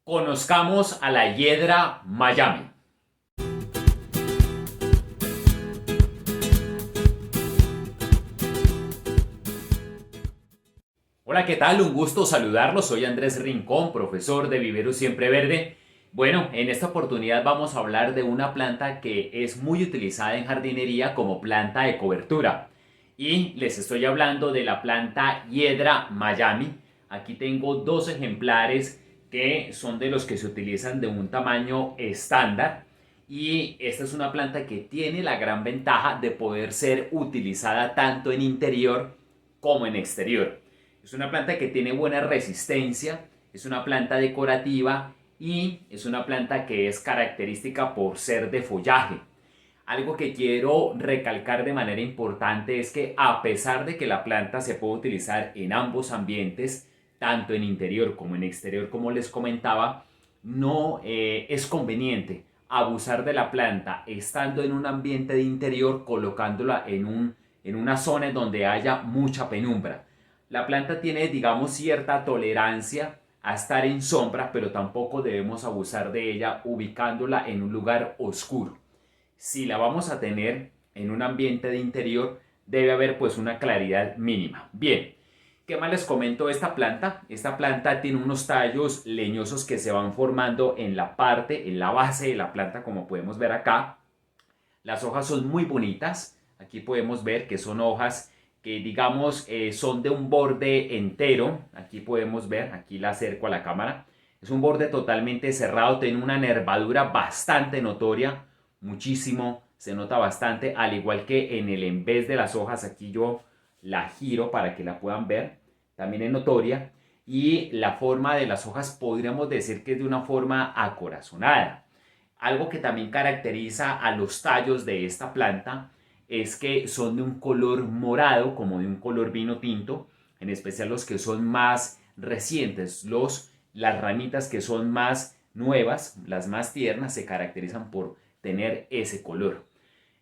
Conozcamos a la hiedra Miami. Hola, ¿qué tal? Un gusto saludarlos. Soy Andrés Rincón, profesor de Vivero Siempre Verde. Bueno, en esta oportunidad vamos a hablar de una planta que es muy utilizada en jardinería como planta de cobertura. Y les estoy hablando de la planta hiedra Miami. Aquí tengo dos ejemplares que son de los que se utilizan de un tamaño estándar. Y esta es una planta que tiene la gran ventaja de poder ser utilizada tanto en interior como en exterior. Es una planta que tiene buena resistencia, es una planta decorativa y es una planta que es característica por ser de follaje. Algo que quiero recalcar de manera importante es que a pesar de que la planta se puede utilizar en ambos ambientes, tanto en interior como en exterior, como les comentaba, no es conveniente abusar de la planta estando en un ambiente de interior, colocándola en una zona donde haya mucha penumbra. La planta tiene, digamos, cierta tolerancia a estar en sombra, pero tampoco debemos abusar de ella ubicándola en un lugar oscuro. Si la vamos a tener en un ambiente de interior, debe haber pues una claridad mínima. Bien, ¿qué más les comento de esta planta? Esta planta tiene unos tallos leñosos que se van formando en la base de la planta, como podemos ver acá. Las hojas son muy bonitas. Aquí podemos ver que son hojas que digamos son de un borde entero. Aquí podemos ver, aquí la acerco a la cámara. Es un borde totalmente cerrado, tiene una nervadura bastante notoria, muchísimo, se nota bastante, al igual que en el en vez de las hojas, aquí yo la giro para que la puedan ver, también es notoria. Y la forma de las hojas podríamos decir que es de una forma acorazonada. Algo que también caracteriza a los tallos de esta planta es que son de un color morado, como de un color vino tinto, en especial los que son más recientes, las ramitas que son más nuevas, las más tiernas, se caracterizan por tener ese color.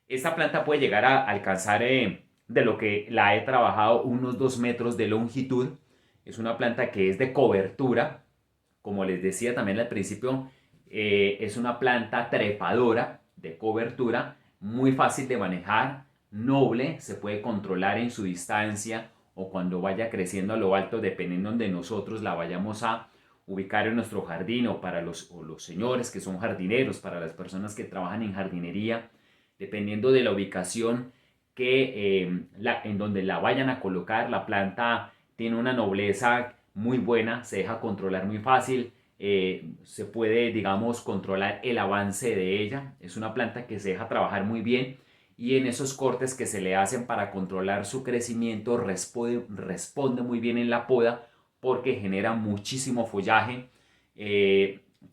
Esta planta puede llegar a alcanzar, de lo que la he trabajado, unos 2 metros de longitud. Es una planta que es de cobertura, como les decía también al principio, es una planta trepadora de cobertura, muy fácil de manejar, noble, se puede controlar en su distancia o cuando vaya creciendo a lo alto, dependiendo de nosotros la vayamos a ubicar en nuestro jardín o para los señores que son jardineros, para las personas que trabajan en jardinería, dependiendo de la ubicación en donde la vayan a colocar. La planta tiene una nobleza muy buena, se deja controlar muy fácil, se puede, digamos, controlar el avance de ella. Es una planta que se deja trabajar muy bien y en esos cortes que se le hacen para controlar su crecimiento responde muy bien en la poda porque genera muchísimo follaje,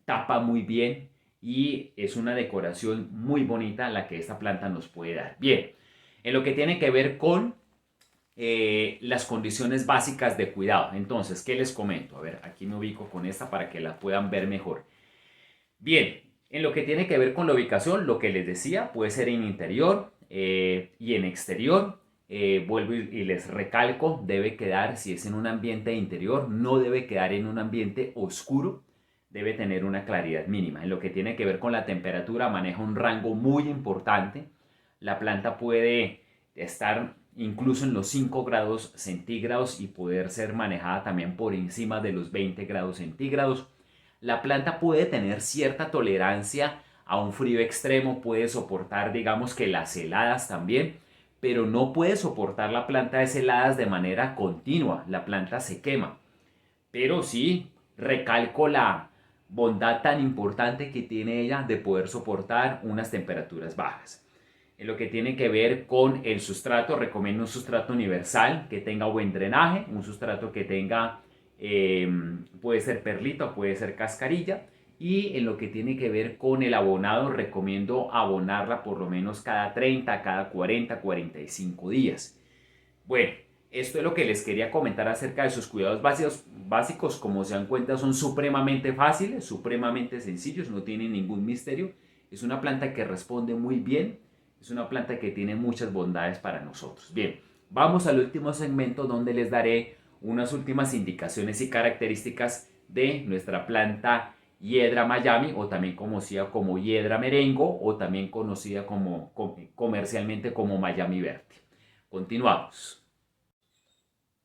tapa muy bien y es una decoración muy bonita la que esta planta nos puede dar. Bien, en lo que tiene que ver con las condiciones básicas de cuidado. Entonces, ¿qué les comento? A ver, aquí me ubico con esta para que la puedan ver mejor. Bien, en lo que tiene que ver con la ubicación, lo que les decía, puede ser en interior y en exterior. Vuelvo y les recalco, debe quedar, si es en un ambiente interior, no debe quedar en un ambiente oscuro, debe tener una claridad mínima. En lo que tiene que ver con la temperatura, maneja un rango muy importante. La planta puede estar incluso en los 5 grados centígrados y poder ser manejada también por encima de los 20 grados centígrados. La planta puede tener cierta tolerancia a un frío extremo, puede soportar, digamos que las heladas también, pero no puede soportar la planta las heladas de manera continua, la planta se quema. Pero sí, recalco la bondad tan importante que tiene ella de poder soportar unas temperaturas bajas. En lo que tiene que ver con el sustrato, recomiendo un sustrato universal que tenga buen drenaje, un sustrato que tenga, puede ser perlita o puede ser cascarilla. Y en lo que tiene que ver con el abonado, recomiendo abonarla por lo menos cada 30, cada 40, 45 días. Bueno, esto es lo que les quería comentar acerca de sus cuidados básicos. Como se dan cuenta, son supremamente fáciles, supremamente sencillos, no tienen ningún misterio. Es una planta que responde muy bien, es una planta que tiene muchas bondades para nosotros. Bien, vamos al último segmento donde les daré unas últimas indicaciones y características de nuestra planta Hiedra Miami, o también conocida como hiedra merengo, o también conocida comercialmente como Miami verde. Continuamos.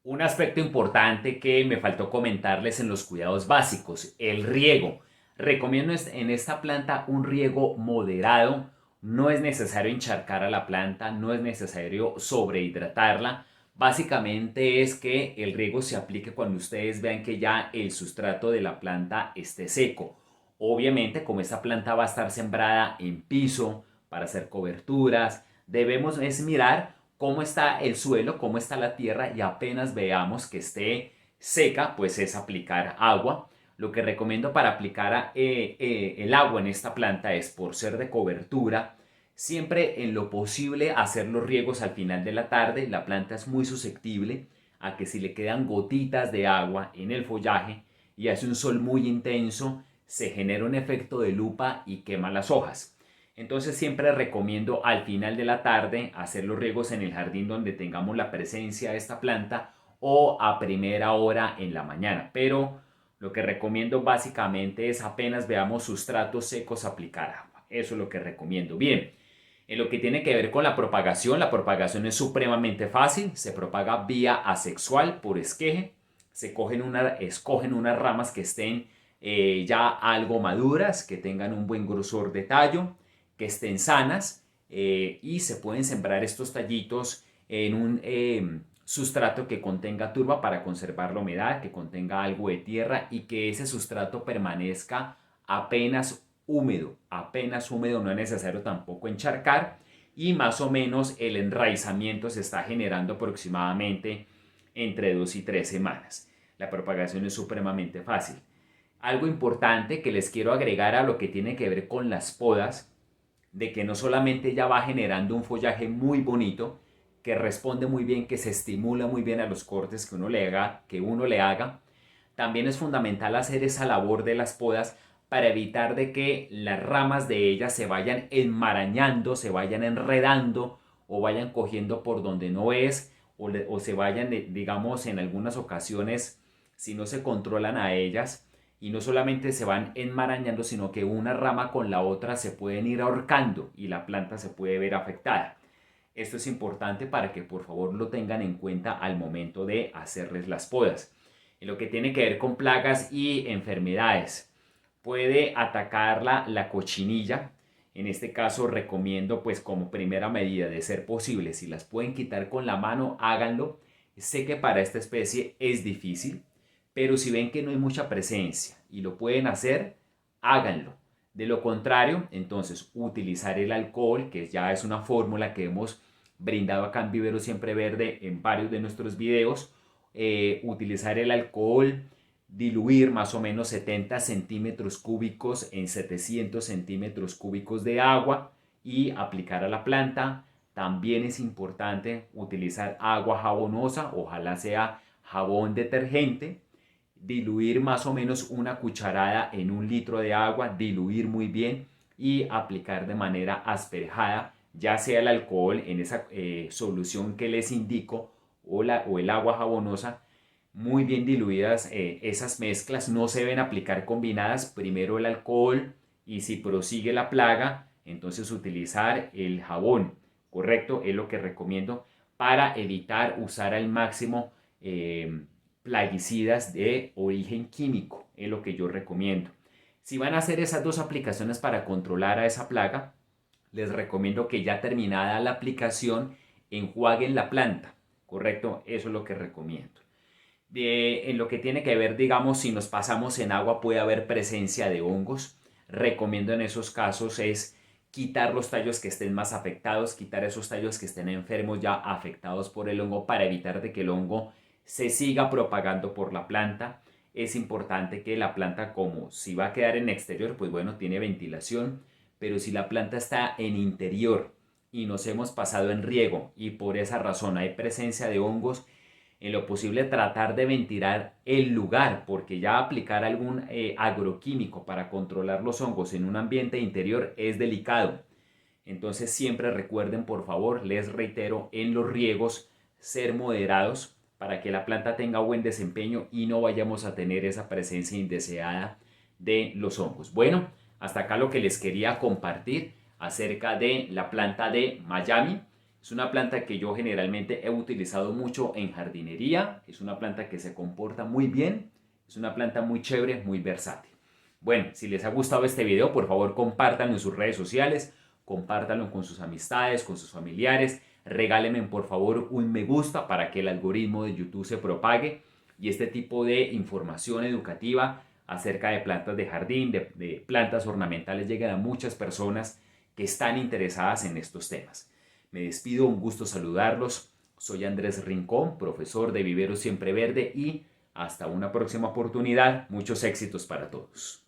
Un aspecto importante que me faltó comentarles en los cuidados básicos, el riego. Recomiendo en esta planta un riego moderado. No es necesario encharcar a la planta, no es necesario sobrehidratarla. Básicamente es que el riego se aplique cuando ustedes vean que ya el sustrato de la planta esté seco. Obviamente, como esta planta va a estar sembrada en piso para hacer coberturas, debemos mirar cómo está el suelo, cómo está la tierra, y apenas veamos que esté seca, pues es aplicar agua. Lo que recomiendo para aplicar el agua en esta planta es, por ser de cobertura, siempre en lo posible hacer los riegos al final de la tarde. La planta es muy susceptible a que si le quedan gotitas de agua en el follaje y hace un sol muy intenso, se genera un efecto de lupa y quema las hojas. Entonces siempre recomiendo al final de la tarde hacer los riegos en el jardín donde tengamos la presencia de esta planta, o a primera hora en la mañana. Pero lo que recomiendo básicamente es, apenas veamos sustratos secos, aplicar agua. Eso es lo que recomiendo. Bien, en lo que tiene que ver con la propagación es supremamente fácil. Se propaga vía asexual, por esqueje. Escogen unas ramas que estén ya algo maduras, que tengan un buen grosor de tallo, que estén sanas, y se pueden sembrar estos tallitos en un sustrato que contenga turba para conservar la humedad, que contenga algo de tierra y que ese sustrato permanezca apenas húmedo, no es necesario tampoco encharcar, y más o menos el enraizamiento se está generando aproximadamente entre 2 y 3 semanas. La propagación es supremamente fácil. Algo importante que les quiero agregar a lo que tiene que ver con las podas, de que no solamente ya va generando un follaje muy bonito, que responde muy bien, que se estimula muy bien a los cortes que uno le haga, también es fundamental hacer esa labor de las podas para evitar de que las ramas de ellas se vayan enmarañando, se vayan enredando o vayan cogiendo por donde no es, o se vayan, digamos, en algunas ocasiones, si no se controlan a ellas, y no solamente se van enmarañando, sino que una rama con la otra se pueden ir ahorcando y la planta se puede ver afectada. Esto es importante para que por favor lo tengan en cuenta al momento de hacerles las podas. En lo que tiene que ver con plagas y enfermedades, puede atacarla la cochinilla. En este caso recomiendo, pues, como primera medida, de ser posible, si las pueden quitar con la mano, háganlo. Sé que para esta especie es difícil, pero si ven que no hay mucha presencia y lo pueden hacer, háganlo. De lo contrario, entonces utilizar el alcohol, que ya es una fórmula que hemos brindado acá en Vivero Siempre Verde en varios de nuestros videos. Utilizar el alcohol, diluir más o menos 70 centímetros cúbicos en 700 centímetros cúbicos de agua y aplicar a la planta. También es importante utilizar agua jabonosa, ojalá sea jabón detergente, diluir más o menos una cucharada en 1 litro de agua, diluir muy bien y aplicar de manera asperjada, ya sea el alcohol en esa solución que les indico, o el agua jabonosa, muy bien diluidas. Esas mezclas no se deben aplicar combinadas, primero el alcohol y si prosigue la plaga, entonces utilizar el jabón, correcto, es lo que recomiendo para evitar usar al máximo plaguicidas de origen químico, es lo que yo recomiendo. Si van a hacer esas dos aplicaciones para controlar a esa plaga, les recomiendo que ya terminada la aplicación enjuaguen la planta, correcto, eso es lo que recomiendo. En lo que tiene que ver, digamos, si nos pasamos en agua puede haber presencia de hongos. Recomiendo en esos casos es quitar los tallos que estén más afectados, quitar esos tallos que estén enfermos ya afectados por el hongo, para evitar de que el hongo se siga propagando por la planta. Es importante que la planta, como si va a quedar en exterior, pues bueno, tiene ventilación, pero si la planta está en interior y nos hemos pasado en riego y por esa razón hay presencia de hongos, en lo posible tratar de ventilar el lugar, porque ya aplicar algún agroquímico para controlar los hongos en un ambiente interior es delicado. Entonces siempre recuerden, por favor, les reitero, en los riegos ser moderados para que la planta tenga buen desempeño y no vayamos a tener esa presencia indeseada de los hongos. Bueno, hasta acá lo que les quería compartir acerca de la planta de Miami. Es una planta que yo generalmente he utilizado mucho en jardinería. Es una planta que se comporta muy bien. Es una planta muy chévere, muy versátil. Bueno, si les ha gustado este video, por favor compártanlo en sus redes sociales, compártanlo con sus amistades, con sus familiares. Regálenme por favor un me gusta para que el algoritmo de YouTube se propague y este tipo de información educativa acerca de plantas de jardín, de plantas ornamentales, lleguen a muchas personas que están interesadas en estos temas. Me despido, un gusto saludarlos. Soy Andrés Rincón, profesor de Vivero Siempre Verde y hasta una próxima oportunidad. Muchos éxitos para todos.